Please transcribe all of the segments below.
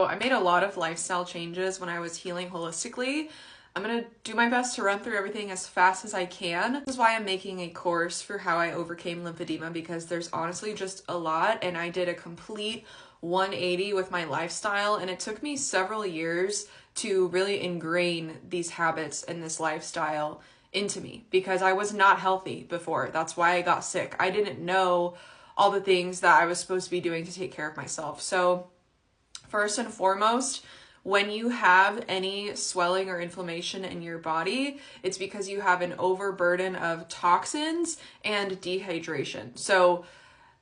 I made a lot of lifestyle changes when I was healing holistically. I'm gonna do my best to run through everything as fast as I can. This is why I'm making a course for how I overcame lymphedema, because there's honestly just a lot, and I did a complete 180 with my lifestyle, and it took me several years to really ingrain these habits and this lifestyle into me because I was not healthy before. That's why I got sick. I didn't know all the things that I was supposed to be doing to take care of myself. So first and foremost, when you have any swelling or inflammation in your body, it's because you have an overburden of toxins and dehydration. So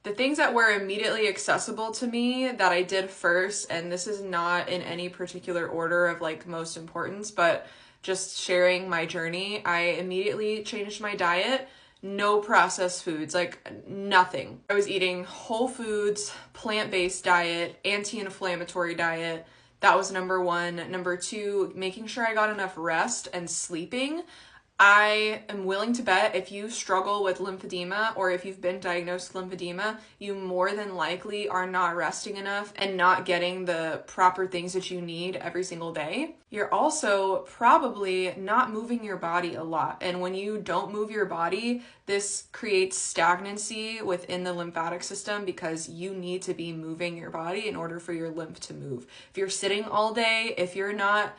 the things that were immediately accessible to me that I did first, and this is not in any particular order of like most importance, but just sharing my journey, I immediately changed my diet. No processed foods, like nothing. I was eating whole foods, plant-based diet, anti-inflammatory diet. That was number one. Number two, making sure I got enough rest and sleeping. I am willing to bet if you struggle with lymphedema or if you've been diagnosed with lymphedema, you more than likely are not resting enough and not getting the proper things that you need every single day. You're also probably not moving your body a lot. And when you don't move your body, this creates stagnancy within the lymphatic system because you need to be moving your body in order for your lymph to move. If you're sitting all day, if you're not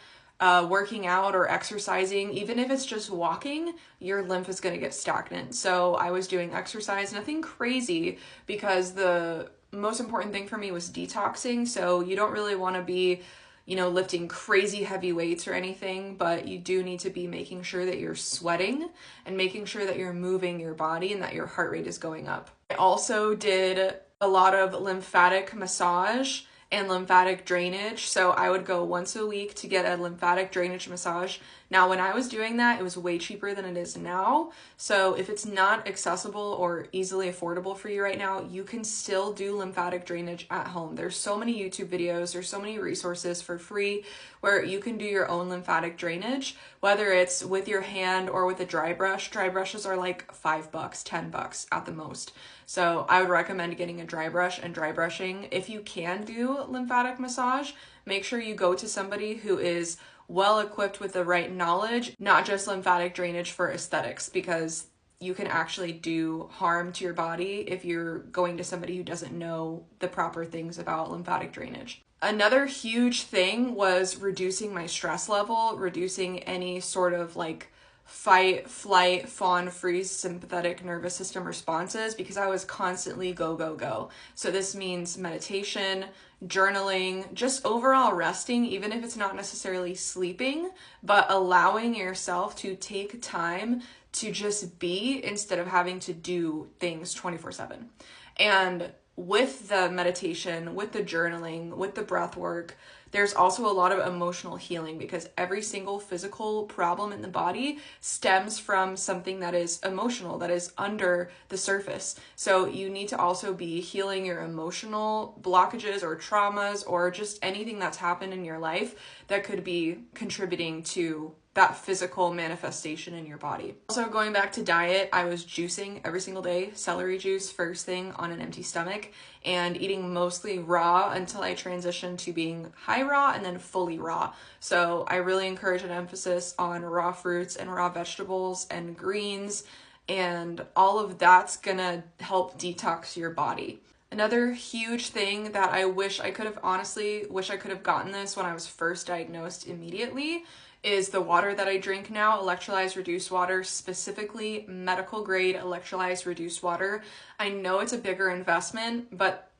working out or exercising, even if it's just walking, your lymph is going to get stagnant. So I was doing exercise, nothing crazy, because the most important thing for me was detoxing. So you don't really want to be, lifting crazy heavy weights or anything, but you do need to be making sure that you're sweating and making sure that you're moving your body and that your heart rate is going up. I also did a lot of lymphatic massage and lymphatic drainage. So I would go once a week to get a lymphatic drainage massage. Now, when I was doing that, it was way cheaper than it is now. So if it's not accessible or easily affordable for you right now, you can still do lymphatic drainage at home. There's so many YouTube videos, there's so many resources for free where you can do your own lymphatic drainage, whether it's with your hand or with a dry brush. Dry brushes are like $5, $10 at the most. So I would recommend getting a dry brush and dry brushing. If you can do lymphatic massage, make sure you go to somebody who is well equipped with the right knowledge, not just lymphatic drainage for aesthetics, because you can actually do harm to your body if you're going to somebody who doesn't know the proper things about lymphatic drainage. Another huge thing was reducing my stress level, reducing any sort of like fight, flight, fawn, freeze, sympathetic nervous system responses, because I was constantly go, go, go. So this means meditation, journaling, just overall resting, even if it's not necessarily sleeping, but allowing yourself to take time to just be instead of having to do things 24/7. And with the meditation, with the journaling, with the breath work, there's also a lot of emotional healing, because every single physical problem in the body stems from something that is emotional, that is under the surface. So you need to also be healing your emotional blockages or traumas or just anything that's happened in your life that could be contributing to that physical manifestation in your body. Also, going back to diet, I was juicing every single day, celery juice first thing on an empty stomach, and eating mostly raw until I transitioned to being high raw and then fully raw. So I really encourage an emphasis on raw fruits and raw vegetables and greens, and all of that's gonna help detox your body. Another huge thing that I wish I could have gotten this when I was first diagnosed immediately is the water that I drink now, electrolyzed reduced water, specifically medical grade electrolyzed reduced water. I know it's a bigger investment, but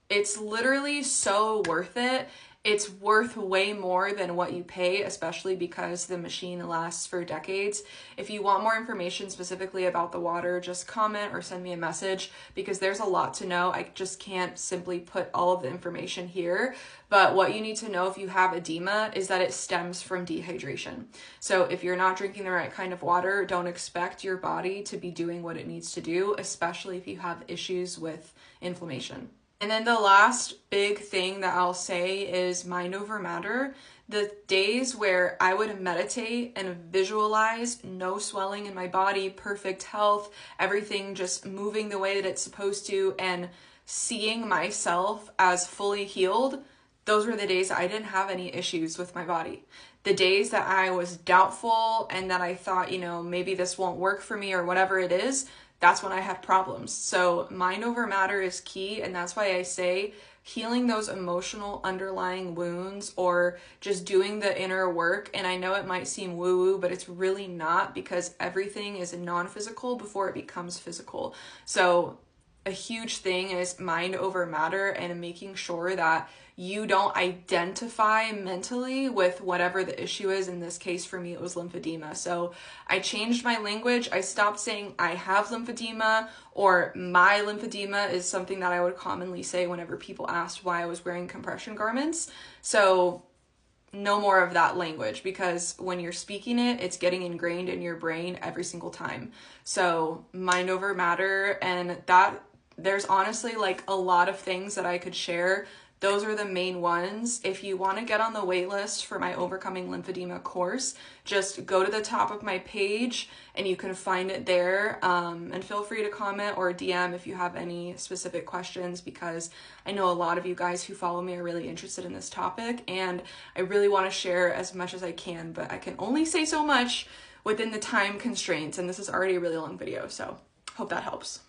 it's literally so worth it. It's worth way more than what you pay, especially because the machine lasts for decades. If you want more information specifically about the water, just comment or send me a message, because there's a lot to know. I just can't simply put all of the information here. But what you need to know if you have edema is that it stems from dehydration. So if you're not drinking the right kind of water, don't expect your body to be doing what it needs to do, especially if you have issues with inflammation. And then the last big thing that I'll say is mind over matter. The days where I would meditate and visualize no swelling in my body, perfect health, everything just moving the way that it's supposed to, and seeing myself as fully healed, those were the days I didn't have any issues with my body. The days that I was doubtful and that I thought, you know, maybe this won't work for me or whatever it is, that's when I had problems. So mind over matter is key, and that's why I say healing those emotional underlying wounds or just doing the inner work. And I know it might seem woo-woo, but it's really not, because everything is non-physical before it becomes physical. So a huge thing is mind over matter and making sure that you don't identify mentally with whatever the issue is. In this case, for me, it was lymphedema. So I changed my language. I stopped saying I have lymphedema, or my lymphedema is something that I would commonly say whenever people asked why I was wearing compression garments. So no more of that language, because when you're speaking it, it's getting ingrained in your brain every single time. So mind over matter, and that there's honestly like a lot of things that I could share. Those are the main ones. If you want to get on the wait list for my Overcoming Lymphedema course, just go to the top of my page and you can find it there. And feel free to comment or DM if you have any specific questions, because I know a lot of you guys who follow me are really interested in this topic, and I really want to share as much as I can, but I can only say so much within the time constraints, and this is already a really long video, so hope that helps.